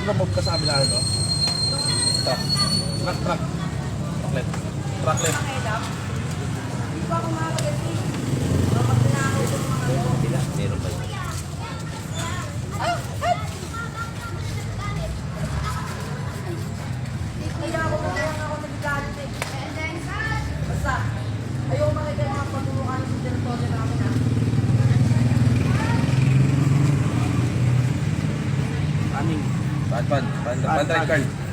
mag-remove ka sa kabila ito. Truck. Truck. Trucklet. Trucklet. Hindi pa ako makakagati. Meron ba yun? Kaya ako magalang ako nagagalit eh. Basta, ayaw makikita mga pagmumukha ng sinteratory namin ha. Aning. Pan, red card.